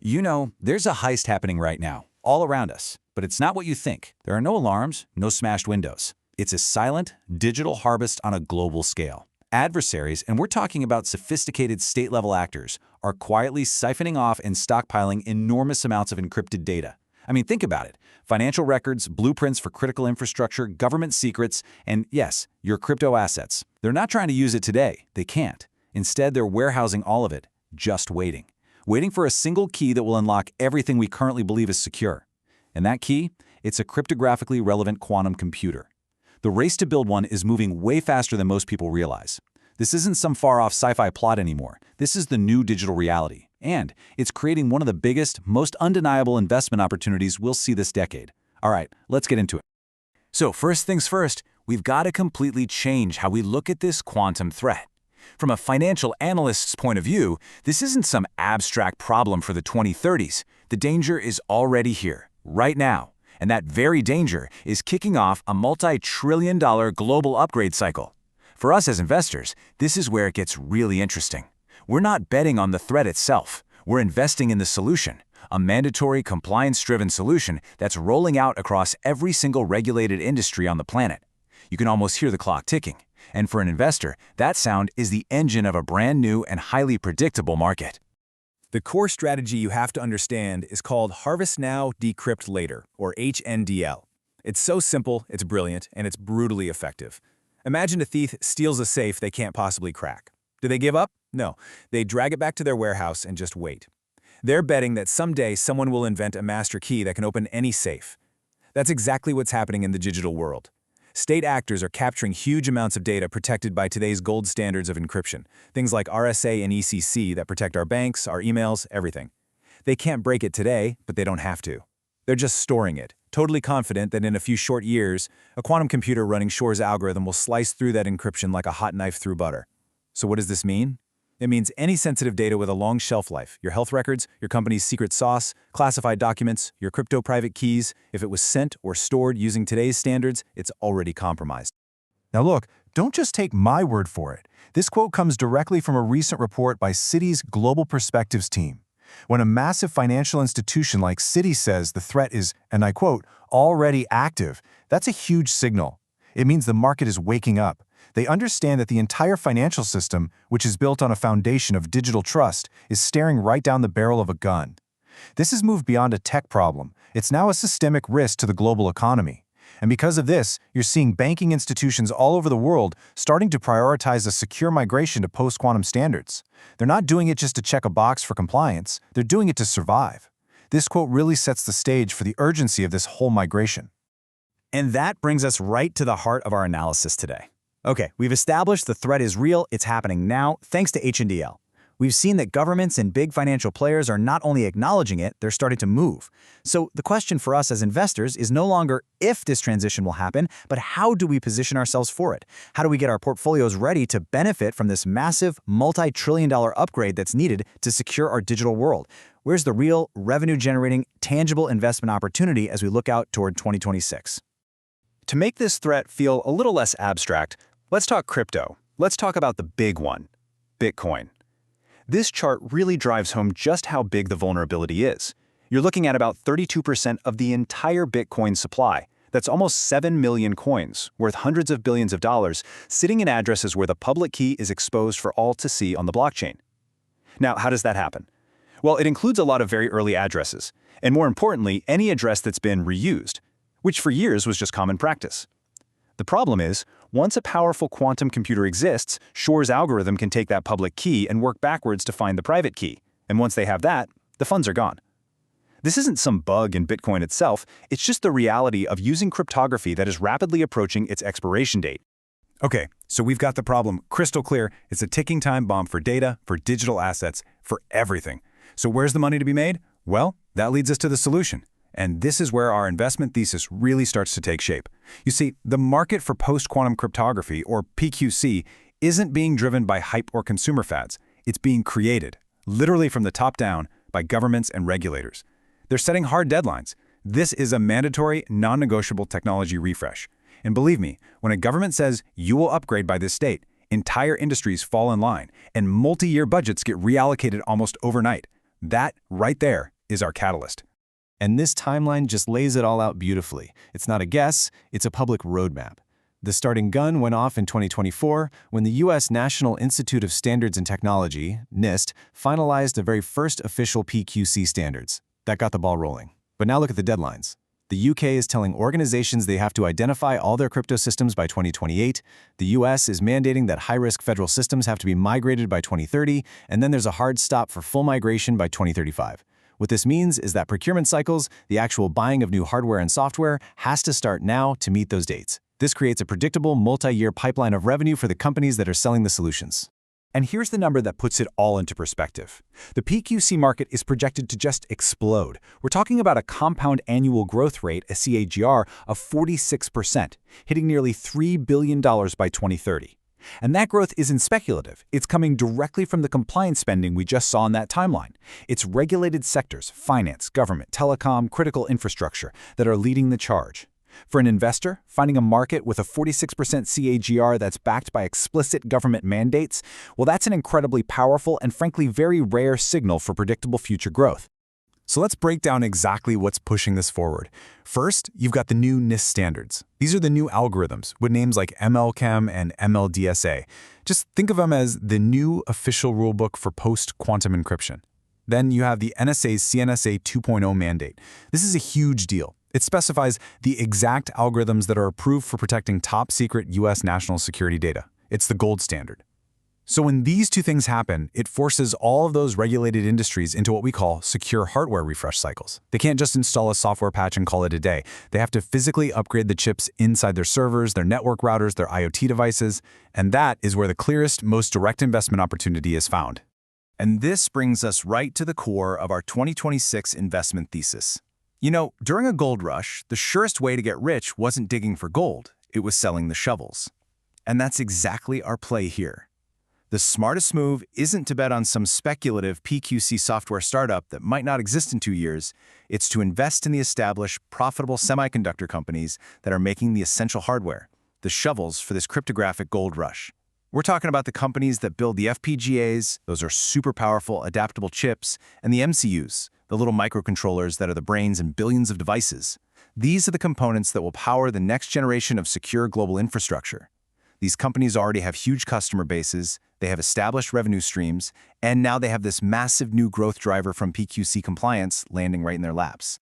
You know, there's a heist happening right now, all around us. But it's not what you think. There are no alarms, no smashed windows. It's a silent, digital harvest on a global scale. Adversaries, and we're talking about sophisticated state-level actors, are quietly siphoning off and stockpiling enormous amounts of encrypted data. I mean, think about it. Financial records, blueprints for critical infrastructure, government secrets, and yes, your crypto assets. They're not trying to use it today. They can't. Instead, they're warehousing all of it, just waiting. Waiting for a single key that will unlock everything we currently believe is secure. And that key? It's a cryptographically relevant quantum computer. The race to build one is moving way faster than most people realize. This isn't some far-off sci-fi plot anymore. This is the new digital reality. And it's creating one of the biggest, most undeniable investment opportunities we'll see this decade. All right, let's get into it. So first things first, we've got to completely change how we look at this quantum threat. From a financial analyst's point of view, this isn't some abstract problem for the 2030s. The danger is already here, right now. And that very danger is kicking off a multi-trillion-dollar global upgrade cycle. For us as investors, this is where it gets really interesting. We're not betting on the threat itself. We're investing in the solution, a mandatory compliance-driven solution that's rolling out across every single regulated industry on the planet. You can almost hear the clock ticking. And for an investor, that sound is the engine of a brand new and highly predictable market. The core strategy you have to understand is called Harvest Now, Decrypt Later, or HNDL. It's so simple, it's brilliant, and it's brutally effective. Imagine a thief steals a safe they can't possibly crack. Do they give up? No. They drag it back to their warehouse and just wait. They're betting that someday someone will invent a master key that can open any safe. That's exactly what's happening in the digital world. State actors are capturing huge amounts of data protected by today's gold standards of encryption, things like RSA and ECC that protect our banks, our emails, everything. They can't break it today, but they don't have to. They're just storing it, totally confident that in a few short years, a quantum computer running Shor's algorithm will slice through that encryption like a hot knife through butter. So what does this mean? It means any sensitive data with a long shelf life, your health records, your company's secret sauce, classified documents, your crypto private keys, if it was sent or stored using today's standards, it's already compromised. Now look, don't just take my word for it. This quote comes directly from a recent report by Citi's Global Perspectives team. When a massive financial institution like Citi says the threat is, and I quote, already active, that's a huge signal. It means the market is waking up. They understand that the entire financial system, which is built on a foundation of digital trust, is staring right down the barrel of a gun. This has moved beyond a tech problem. It's now a systemic risk to the global economy. And because of this, you're seeing banking institutions all over the world starting to prioritize a secure migration to post-quantum standards. They're not doing it just to check a box for compliance. They're doing it to survive. This quote really sets the stage for the urgency of this whole migration. And that brings us right to the heart of our analysis today. Okay, we've established the threat is real, it's happening now, thanks to HNDL. We've seen that governments and big financial players are not only acknowledging it, they're starting to move. So the question for us as investors is no longer if this transition will happen, but how do we position ourselves for it? How do we get our portfolios ready to benefit from this massive multi-trillion-dollar upgrade that's needed to secure our digital world? Where's the real, revenue-generating, tangible investment opportunity as we look out toward 2026? To make this threat feel a little less abstract, let's talk crypto. Let's talk about the big one, Bitcoin. This chart really drives home just how big the vulnerability is. You're looking at about 32% of the entire Bitcoin supply. That's almost 7 million coins, worth hundreds of billions of dollars, sitting in addresses where the public key is exposed for all to see on the blockchain. Now, how does that happen? Well, it includes a lot of very early addresses, and more importantly, any address that's been reused, which for years was just common practice. The problem is, once a powerful quantum computer exists, Shor's algorithm can take that public key and work backwards to find the private key. And once they have that, the funds are gone. This isn't some bug in Bitcoin itself, it's just the reality of using cryptography that is rapidly approaching its expiration date. Okay, so we've got the problem crystal clear. It's a ticking time bomb for data, for digital assets, for everything. So where's the money to be made? Well, that leads us to the solution. And this is where our investment thesis really starts to take shape. You see, the market for post-quantum cryptography, or PQC, isn't being driven by hype or consumer fads. It's being created, literally from the top down, by governments and regulators. They're setting hard deadlines. This is a mandatory, non-negotiable technology refresh. And believe me, when a government says you will upgrade by this date, entire industries fall in line, and multi-year budgets get reallocated almost overnight. That, right there, is our catalyst. And this timeline just lays it all out beautifully. It's not a guess, it's a public roadmap. The starting gun went off in 2024 when the U.S. National Institute of Standards and Technology, NIST, finalized the very first official PQC standards. That got the ball rolling. But now look at the deadlines. The UK is telling organizations they have to identify all their crypto systems by 2028. The US is mandating that high-risk federal systems have to be migrated by 2030, and then there's a hard stop for full migration by 2035. What this means is that procurement cycles, the actual buying of new hardware and software, has to start now to meet those dates. This creates a predictable multi-year pipeline of revenue for the companies that are selling the solutions. And here's the number that puts it all into perspective. The PQC market is projected to just explode. We're talking about a compound annual growth rate, a CAGR, of 46%, hitting nearly $3 billion by 2030. And that growth isn't speculative. It's coming directly from the compliance spending we just saw in that timeline. It's regulated sectors, finance, government, telecom, critical infrastructure, that are leading the charge. For an investor, finding a market with a 46% CAGR that's backed by explicit government mandates, well, that's an incredibly powerful and frankly very rare signal for predictable future growth. So let's break down exactly what's pushing this forward. First, you've got the new NIST standards. These are the new algorithms with names like MLChem and MLDSA. Just think of them as the new official rulebook for post-quantum encryption. Then you have the NSA's CNSA 2.0 mandate. This is a huge deal. It specifies the exact algorithms that are approved for protecting top-secret U.S. national security data. It's the gold standard. So when these two things happen, it forces all of those regulated industries into what we call secure hardware refresh cycles. They can't just install a software patch and call it a day. They have to physically upgrade the chips inside their servers, their network routers, their IoT devices, and that is where the clearest, most direct investment opportunity is found. And this brings us right to the core of our 2026 investment thesis. You know, during a gold rush, the surest way to get rich wasn't digging for gold, it was selling the shovels. And that's exactly our play here. The smartest move isn't to bet on some speculative PQC software startup that might not exist in 2 years. It's to invest in the established, profitable semiconductor companies that are making the essential hardware, the shovels for this cryptographic gold rush. We're talking about the companies that build the FPGAs, those are super powerful, adaptable chips, and the MCUs, the little microcontrollers that are the brains in billions of devices. These are the components that will power the next generation of secure global infrastructure. These companies already have huge customer bases, they have established revenue streams, and now they have this massive new growth driver from PQC compliance landing right in their laps.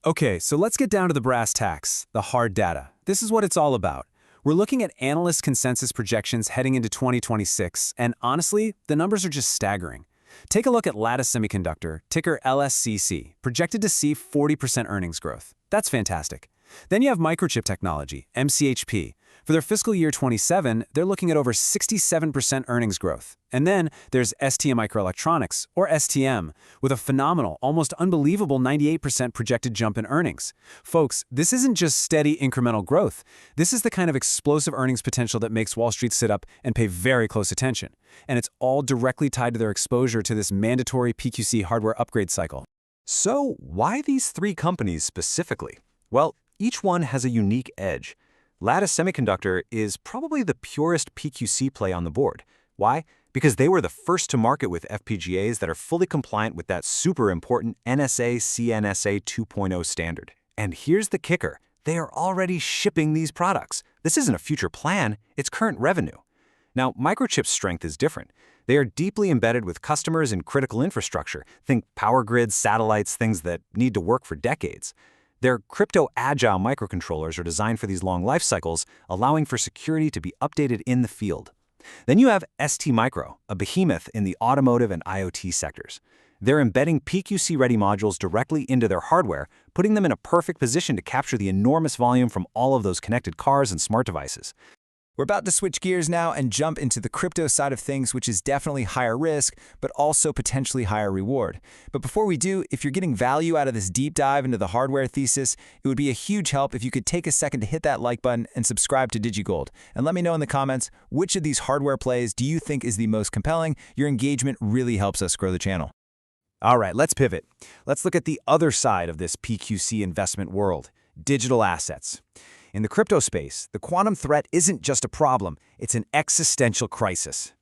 Okay, so let's get down to the brass tacks, the hard data. This is what it's all about. We're looking at analyst consensus projections heading into 2026, and honestly, the numbers are just staggering. Take a look at Lattice Semiconductor, ticker LSCC, projected to see 40% earnings growth. That's fantastic. Then you have Microchip Technology, MCHP. For their fiscal year 27, they're looking at over 67% earnings growth. And then there's STMicroelectronics, or STM, with a phenomenal, almost unbelievable 98% projected jump in earnings. Folks, this isn't just steady incremental growth. This is the kind of explosive earnings potential that makes Wall Street sit up and pay very close attention. And it's all directly tied to their exposure to this mandatory PQC hardware upgrade cycle. So why these three companies specifically? Well, each one has a unique edge. Lattice Semiconductor is probably the purest PQC play on the board. Why? Because they were the first to market with FPGAs that are fully compliant with that super important NSA-CNSA 2.0 standard. And here's the kicker. They are already shipping these products. This isn't a future plan, it's current revenue. Now, Microchip's strength is different. They are deeply embedded with customers in critical infrastructure. Think power grids, satellites, things that need to work for decades. Their crypto-agile microcontrollers are designed for these long life cycles, allowing for security to be updated in the field. Then you have STMicro, a behemoth in the automotive and IoT sectors. They're embedding PQC-ready modules directly into their hardware, putting them in a perfect position to capture the enormous volume from all of those connected cars and smart devices. We're about to switch gears now and jump into the crypto side of things, which is definitely higher risk, but also potentially higher reward. But before we do, if you're getting value out of this deep dive into the hardware thesis, it would be a huge help if you could take a second to hit that like button and subscribe to Digi-Gold. And let me know in the comments, which of these hardware plays do you think is the most compelling? Your engagement really helps us grow the channel. All right, let's pivot. Let's look at the other side of this PQC investment world, digital assets. In the crypto space, the quantum threat isn't just a problem, it's an existential crisis.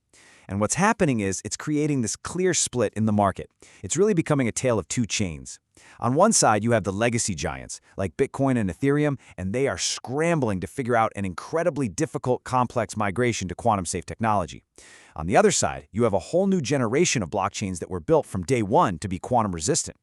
And what's happening is it's creating this clear split in the market. It's really becoming a tale of two chains. On one side, you have the legacy giants, like Bitcoin and Ethereum, and they are scrambling to figure out an incredibly difficult, complex migration to quantum-safe technology. On the other side, you have a whole new generation of blockchains that were built from day one to be quantum-resistant.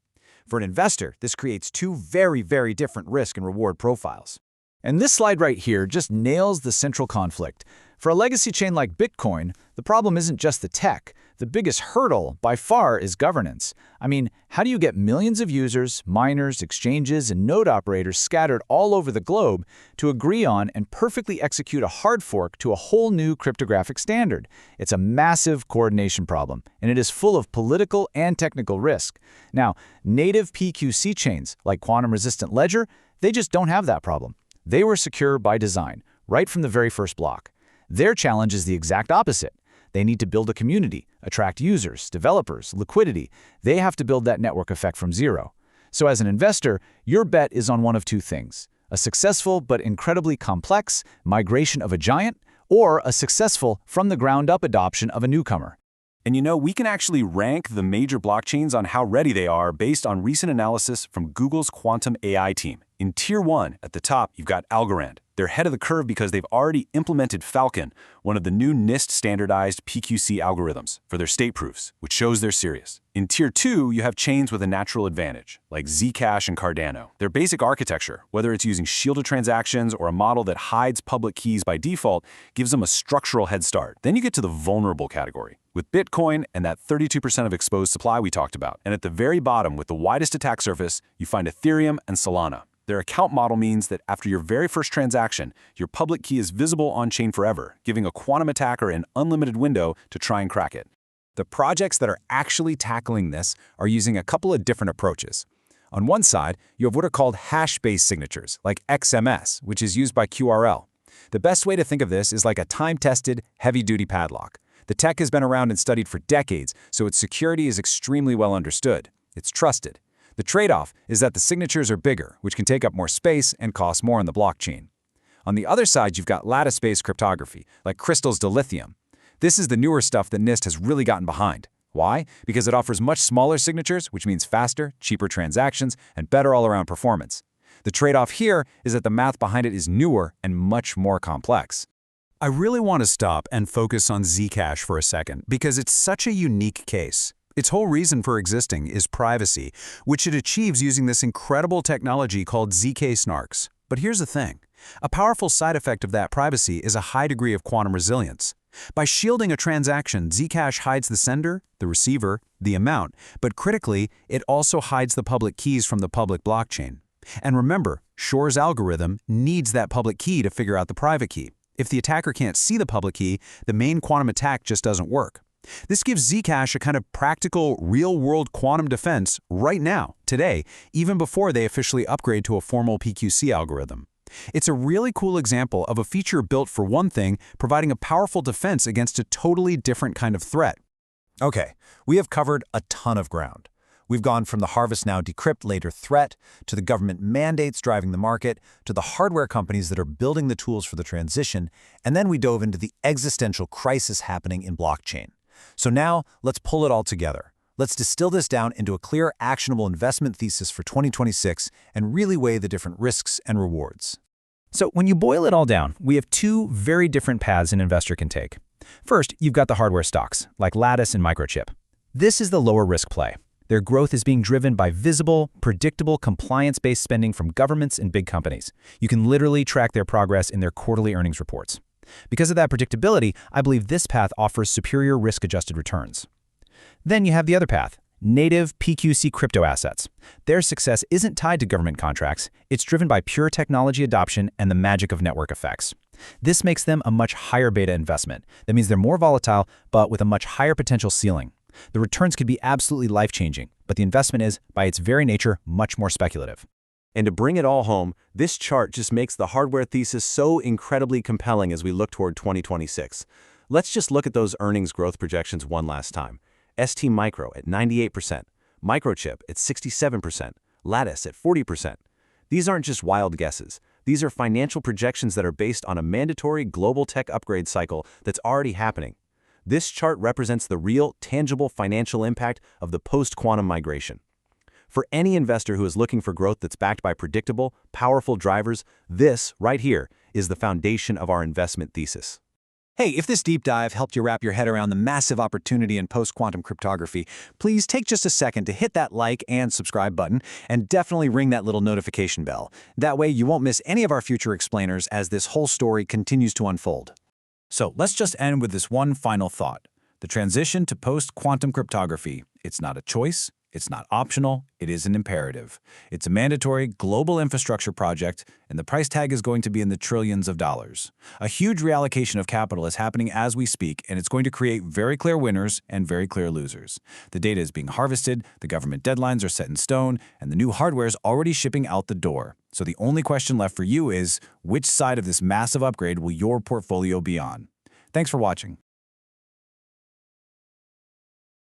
For an investor, this creates two very, very different risk and reward profiles. And this slide right here just nails the central conflict. For a legacy chain like Bitcoin, the problem isn't just the tech. The biggest hurdle, by far, is governance. I mean, how do you get millions of users, miners, exchanges, and node operators scattered all over the globe to agree on and perfectly execute a hard fork to a whole new cryptographic standard? It's a massive coordination problem, and it is full of political and technical risk. Now, native PQC chains, like quantum-resistant Ledger, they just don't have that problem. They were secure by design, right from the very first block. Their challenge is the exact opposite. They need to build a community, attract users, developers, liquidity. They have to build that network effect from zero. So as an investor, your bet is on one of two things: a successful but incredibly complex migration of a giant, or a successful from-the-ground-up adoption of a newcomer. And you know, we can actually rank the major blockchains on how ready they are based on recent analysis from Google's quantum AI team. In Tier 1, at the top, you've got Algorand. They're ahead of the curve because they've already implemented Falcon, one of the new NIST-standardized PQC algorithms, for their state proofs, which shows they're serious. In Tier 2, you have chains with a natural advantage, like Zcash and Cardano. Their basic architecture, whether it's using shielded transactions or a model that hides public keys by default, gives them a structural head start. Then you get to the vulnerable category, with Bitcoin and that 32% of exposed supply we talked about. And at the very bottom, with the widest attack surface, you find Ethereum and Solana. Their account model means that after your very first transaction, your public key is visible on-chain forever, giving a quantum attacker an unlimited window to try and crack it. The projects that are actually tackling this are using a couple of different approaches. On one side, you have what are called hash-based signatures, like XMS, which is used by QRL. The best way to think of this is like a time-tested, heavy-duty padlock. The tech has been around and studied for decades, so its security is extremely well understood. It's trusted. The trade-off is that the signatures are bigger, which can take up more space and cost more on the blockchain. On the other side, you've got lattice-based cryptography, like crystals to lithium. This is the newer stuff that NIST has really gotten behind. Why? Because it offers much smaller signatures, which means faster, cheaper transactions, and better all-around performance. The trade-off here is that the math behind it is newer and much more complex. I really want to stop and focus on Zcash for a second, because it's such a unique case. Its whole reason for existing is privacy, which it achieves using this incredible technology called ZK snarks. But here's the thing. A powerful side effect of that privacy is a high degree of quantum resilience. By shielding a transaction, Zcash hides the sender, the receiver, the amount, but critically, it also hides the public keys from the public blockchain. And remember, Shor's algorithm needs that public key to figure out the private key. If the attacker can't see the public key, the main quantum attack just doesn't work. This gives Zcash a kind of practical, real-world quantum defense right now, today, even before they officially upgrade to a formal PQC algorithm. It's a really cool example of a feature built for one thing, providing a powerful defense against a totally different kind of threat. Okay, we have covered a ton of ground. We've gone from the Harvest Now Decrypt Later threat, to the government mandates driving the market, to the hardware companies that are building the tools for the transition, and then we dove into the existential crisis happening in blockchain. So now, let's pull it all together. Let's distill this down into a clear, actionable investment thesis for 2026 and really weigh the different risks and rewards. So when you boil it all down, we have two very different paths an investor can take. First, you've got the hardware stocks, like Lattice and Microchip. This is the lower risk play. Their growth is being driven by visible, predictable, compliance-based spending from governments and big companies. You can literally track their progress in their quarterly earnings reports. Because of that predictability, I believe this path offers superior risk-adjusted returns. Then you have the other path, native PQC crypto assets. Their success isn't tied to government contracts. It's driven by pure technology adoption and the magic of network effects. This makes them a much higher beta investment. That means they're more volatile, but with a much higher potential ceiling. The returns could be absolutely life-changing, but the investment is, by its very nature, much more speculative. And to bring it all home, this chart just makes the hardware thesis so incredibly compelling as we look toward 2026. Let's just look at those earnings growth projections one last time. STMicro at 98%, Microchip at 67%, Lattice at 40%. These aren't just wild guesses. These are financial projections that are based on a mandatory global tech upgrade cycle that's already happening. This chart represents the real, tangible financial impact of the post-quantum migration. For any investor who is looking for growth that's backed by predictable, powerful drivers, this, right here, is the foundation of our investment thesis. Hey, if this deep dive helped you wrap your head around the massive opportunity in post-quantum cryptography, please take just a second to hit that like and subscribe button, and definitely ring that little notification bell. That way you won't miss any of our future explainers as this whole story continues to unfold. So let's just end with this one final thought. The transition to post-quantum cryptography, it's not a choice, it's not optional, it is an imperative. It's a mandatory global infrastructure project, and the price tag is going to be in the trillions of dollars. A huge reallocation of capital is happening as we speak, and it's going to create very clear winners and very clear losers. The data is being harvested, the government deadlines are set in stone, and the new hardware is already shipping out the door. So the only question left for you is, which side of this massive upgrade will your portfolio be on? Thanks for watching.